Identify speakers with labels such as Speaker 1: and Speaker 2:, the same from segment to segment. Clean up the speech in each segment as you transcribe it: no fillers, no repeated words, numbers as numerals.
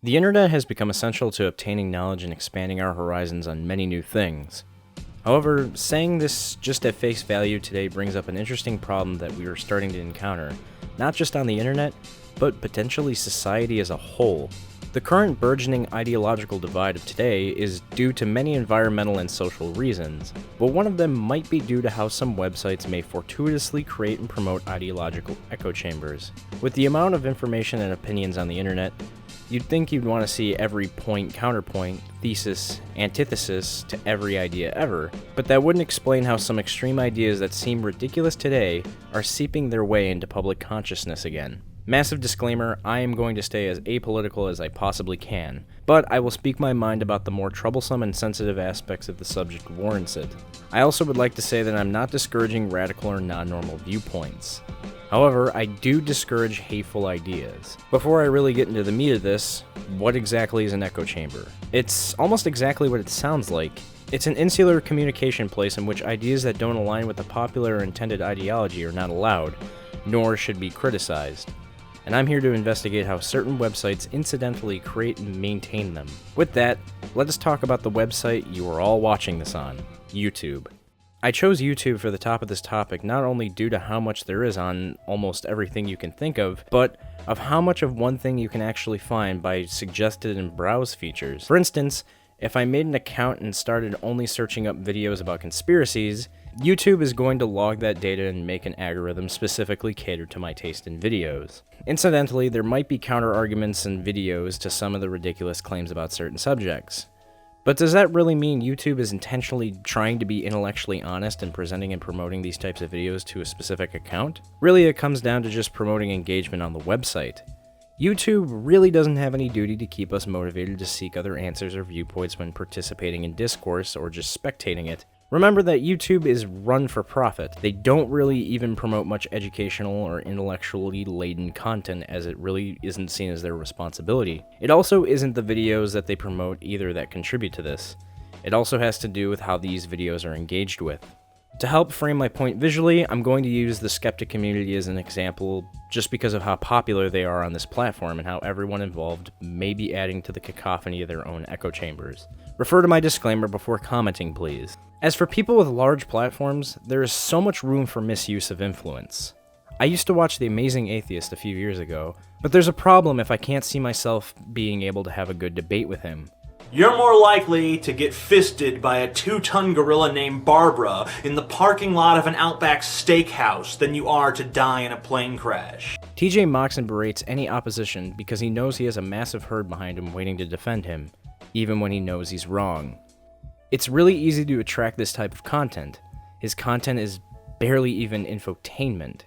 Speaker 1: The internet has become essential to obtaining knowledge and expanding our horizons on many new things. However, saying this just at face value today brings up an interesting problem that we are starting to encounter, not just on the internet, but potentially society as a whole. The current burgeoning ideological divide of today is due to many environmental and social reasons, but one of them might be due to how some websites may fortuitously create and promote ideological echo chambers. With the amount of information and opinions on the internet, you'd think you'd want to see every point, counterpoint, thesis, antithesis to every idea ever, but that wouldn't explain how some extreme ideas that seem ridiculous today are seeping their way into public consciousness again. Massive disclaimer, I am going to stay as apolitical as I possibly can, but I will speak my mind about the more troublesome and sensitive aspects of the subject warrants it. I also would like to say that I'm not discouraging radical or non-normal viewpoints. However, I do discourage hateful ideas. Before I really get into the meat of this, what exactly is an echo chamber? It's almost exactly what it sounds like. It's an insular communication place in which ideas that don't align with the popular or intended ideology are not allowed, nor should be criticized. And I'm here to investigate how certain websites incidentally create and maintain them. With that, let us talk about the website you are all watching this on, YouTube. I chose YouTube for the top of this topic not only due to how much there is on almost everything you can think of, but of how much of one thing you can actually find by suggested and browse features. For instance, if I made an account and started only searching up videos about conspiracies, YouTube is going to log that data and make an algorithm specifically catered to my taste in videos. Incidentally, there might be counter-arguments and videos to some of the ridiculous claims about certain subjects. But does that really mean YouTube is intentionally trying to be intellectually honest in presenting and promoting these types of videos to a specific account? Really, it comes down to just promoting engagement on the website. YouTube really doesn't have any duty to keep us motivated to seek other answers or viewpoints when participating in discourse or just spectating it. Remember that YouTube is run for profit. They don't really even promote much educational or intellectually laden content, as it really isn't seen as their responsibility. It also isn't the videos that they promote either that contribute to this. It also has to do with how these videos are engaged with. To help frame my point visually, I'm going to use the skeptic community as an example just because of how popular they are on this platform and how everyone involved may be adding to the cacophony of their own echo chambers. Refer to my disclaimer before commenting, please. As for people with large platforms, there is so much room for misuse of influence. I used to watch The Amazing Atheist a few years ago, but there's a problem if I can't see myself being able to have a good debate with him.
Speaker 2: You're more likely to get fisted by a 2-ton gorilla named Barbara in the parking lot of an Outback steakhouse than you are to die in a plane crash.
Speaker 1: TJ mocks and berates any opposition because he knows he has a massive herd behind him waiting to defend him, even when he knows he's wrong. It's really easy to attract this type of content. His content is barely even infotainment.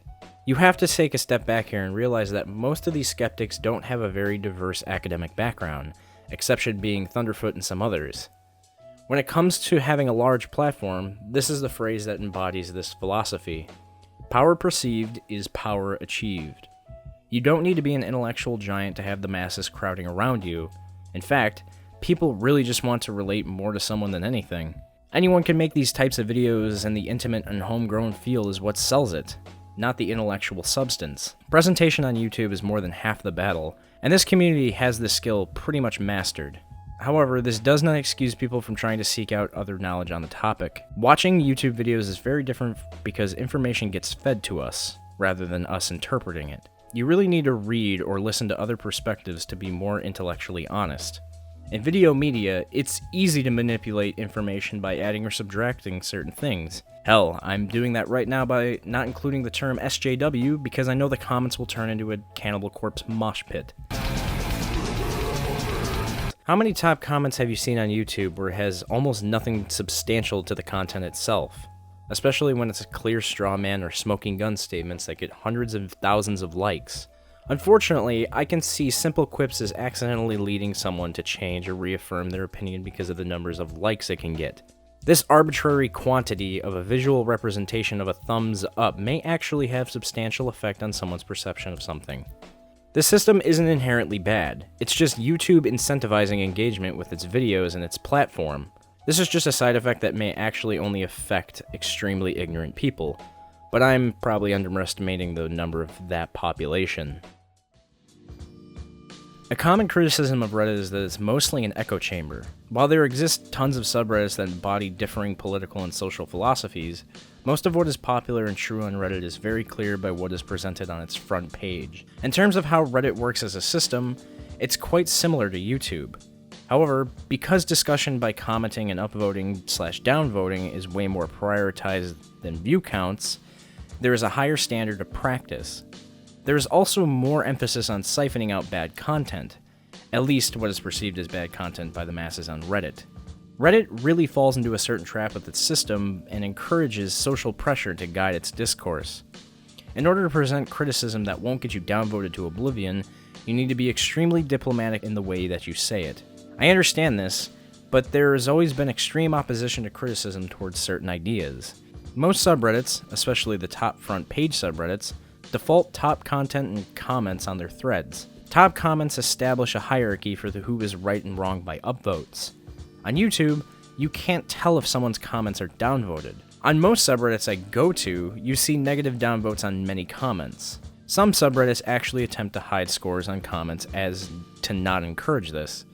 Speaker 1: You have to take a step back here and realize that most of these skeptics don't have a very diverse academic background, exception being Thunderfoot and some others. When it comes to having a large platform, this is the phrase that embodies this philosophy. Power perceived is power achieved. You don't need to be an intellectual giant to have the masses crowding around you. In fact, people really just want to relate more to someone than anything. Anyone can make these types of videos, and the intimate and homegrown feel is what sells it, not the intellectual substance. Presentation on YouTube is more than half the battle, and this community has this skill pretty much mastered. However, this does not excuse people from trying to seek out other knowledge on the topic. Watching YouTube videos is very different because information gets fed to us, rather than us interpreting it. You really need to read or listen to other perspectives to be more intellectually honest. In video media, it's easy to manipulate information by adding or subtracting certain things. Hell, I'm doing that right now by not including the term SJW because I know the comments will turn into a Cannibal Corpse mosh pit. How many top comments have you seen on YouTube where it has almost nothing substantial to the content itself? Especially when it's a clear straw man or smoking gun statements that get hundreds of thousands of likes. Unfortunately, I can see simple quips as accidentally leading someone to change or reaffirm their opinion because of the numbers of likes it can get. This arbitrary quantity of a visual representation of a thumbs up may actually have substantial effect on someone's perception of something. This system isn't inherently bad, it's just YouTube incentivizing engagement with its videos and its platform. This is just a side effect that may actually only affect extremely ignorant people, but I'm probably underestimating the number of that population. A common criticism of Reddit is that it's mostly an echo chamber. While there exist tons of subreddits that embody differing political and social philosophies, most of what is popular and true on Reddit is very clear by what is presented on its front page. In terms of how Reddit works as a system, it's quite similar to YouTube. However, because discussion by commenting and upvoting/downvoting is way more prioritized than view counts, there is a higher standard of practice. There is also more emphasis on siphoning out bad content, at least what is perceived as bad content by the masses on Reddit. Reddit really falls into a certain trap with its system and encourages social pressure to guide its discourse. In order to present criticism that won't get you downvoted to oblivion, you need to be extremely diplomatic in the way that you say it. I understand this, but there has always been extreme opposition to criticism towards certain ideas. Most subreddits, especially the top front page subreddits, default top content and comments on their threads. Top comments establish a hierarchy for who is right and wrong by upvotes. On YouTube, you can't tell if someone's comments are downvoted. On most subreddits I go to, you see negative downvotes on many comments. Some subreddits actually attempt to hide scores on comments as to not encourage this.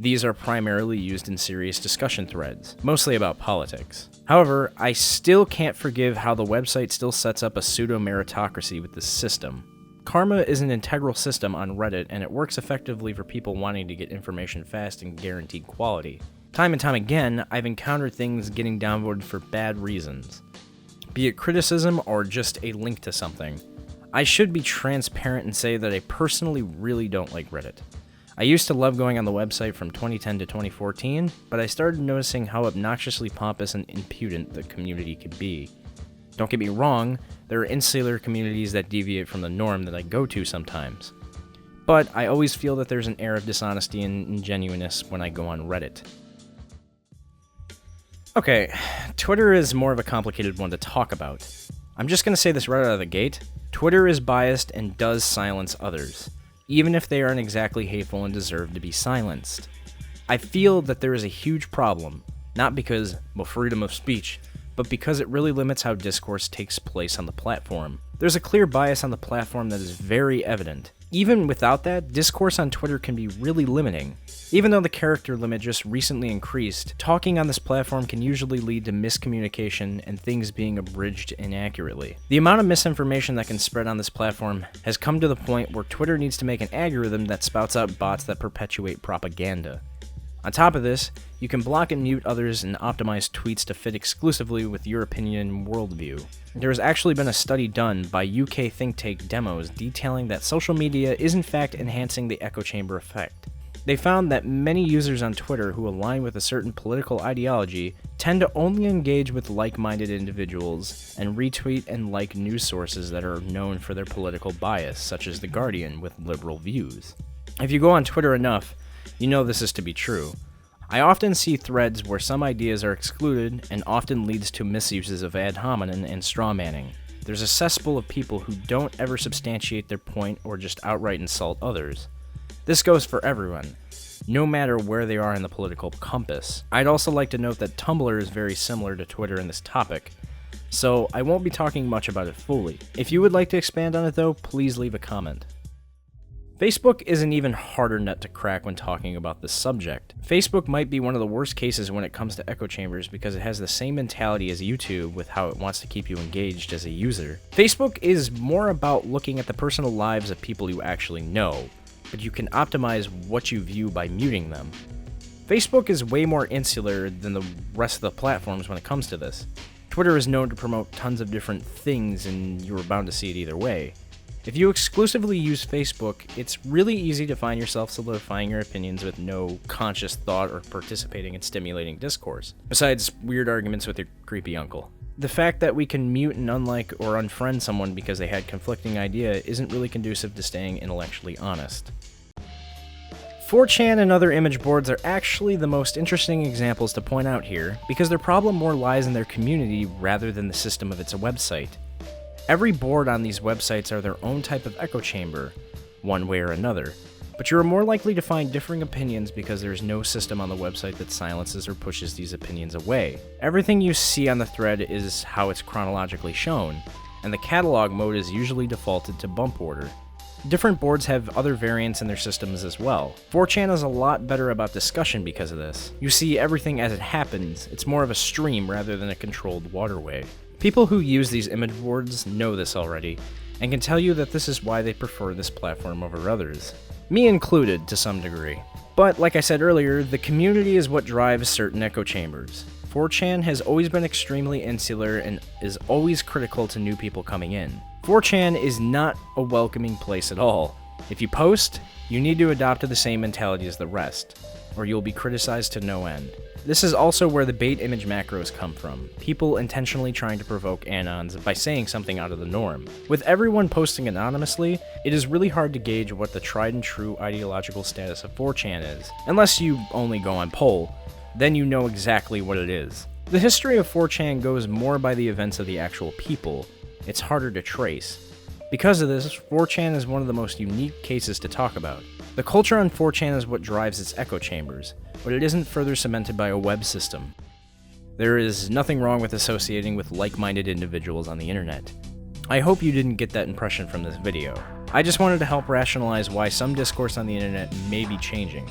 Speaker 1: These are primarily used in serious discussion threads, mostly about politics. However, I still can't forgive how the website still sets up a pseudo-meritocracy with this system. Karma is an integral system on Reddit, and it works effectively for people wanting to get information fast and guaranteed quality. Time and time again, I've encountered things getting downvoted for bad reasons, be it criticism or just a link to something. I should be transparent and say that I personally really don't like Reddit. I used to love going on the website from 2010 to 2014, but I started noticing how obnoxiously pompous and impudent the community could be. Don't get me wrong, there are insular communities that deviate from the norm that I go to sometimes. But I always feel that there's an air of dishonesty and ingenuineness when I go on Reddit. Okay, Twitter is more of a complicated one to talk about. I'm just going to say this right out of the gate. Twitter is biased and does silence others, even if they aren't exactly hateful and deserve to be silenced. I feel that there is a huge problem, not because, freedom of speech, but because it really limits how discourse takes place on the platform. There's a clear bias on the platform that is very evident. Even without that, discourse on Twitter can be really limiting. Even though the character limit just recently increased, talking on this platform can usually lead to miscommunication and things being abridged inaccurately. The amount of misinformation that can spread on this platform has come to the point where Twitter needs to make an algorithm that spouts out bots that perpetuate propaganda. On top of this, you can block and mute others and optimize tweets to fit exclusively with your opinion and worldview. There has actually been a study done by UK think tank Demos detailing that social media is in fact enhancing the echo chamber effect. They found that many users on Twitter who align with a certain political ideology tend to only engage with like-minded individuals and retweet and like news sources that are known for their political bias, such as The Guardian with liberal views. If you go on Twitter enough, you know this is to be true. I often see threads where some ideas are excluded and often leads to misuses of ad hominem and strawmanning. There's a cesspool of people who don't ever substantiate their point or just outright insult others. This goes for everyone, no matter where they are in the political compass. I'd also like to note that Tumblr is very similar to Twitter in this topic, so I won't be talking much about it fully. If you would like to expand on it though, please leave a comment. Facebook is an even harder nut to crack when talking about this subject. Facebook might be one of the worst cases when it comes to echo chambers because it has the same mentality as YouTube with how it wants to keep you engaged as a user. Facebook is more about looking at the personal lives of people you actually know, but you can optimize what you view by muting them. Facebook is way more insular than the rest of the platforms when it comes to this. Twitter is known to promote tons of different things and you are bound to see it either way. If you exclusively use Facebook, it's really easy to find yourself solidifying your opinions with no conscious thought or participating in stimulating discourse, besides weird arguments with your creepy uncle. The fact that we can mute and unlike or unfriend someone because they had conflicting idea isn't really conducive to staying intellectually honest. 4chan and other image boards are actually the most interesting examples to point out here, because their problem more lies in their community rather than the system of its website. Every board on these websites are their own type of echo chamber, one way or another, but you are more likely to find differing opinions because there is no system on the website that silences or pushes these opinions away. Everything you see on the thread is how it's chronologically shown, and the catalog mode is usually defaulted to bump order. Different boards have other variants in their systems as well. 4chan is a lot better about discussion because of this. You see everything as it happens, it's more of a stream rather than a controlled waterway. People who use these image boards know this already, and can tell you that this is why they prefer this platform over others. Me included, to some degree. But, like I said earlier, the community is what drives certain echo chambers. 4chan has always been extremely insular and is always critical to new people coming in. 4chan is not a welcoming place at all. If you post, you need to adopt to the same mentality as the rest, or you'll be criticized to no end. This is also where the bait image macros come from, people intentionally trying to provoke anons by saying something out of the norm. With everyone posting anonymously, it is really hard to gauge what the tried and true ideological status of 4chan is, unless you only go on poll. Then you know exactly what it is. The history of 4chan goes more by the events of the actual people. It's harder to trace. Because of this, 4chan is one of the most unique cases to talk about. The culture on 4chan is what drives its echo chambers, but it isn't further cemented by a web system. There is nothing wrong with associating with like-minded individuals on the internet. I hope you didn't get that impression from this video. I just wanted to help rationalize why some discourse on the internet may be changing.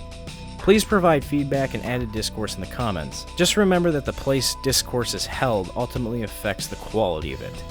Speaker 1: Please provide feedback and added discourse in the comments. Just remember that the place discourse is held ultimately affects the quality of it.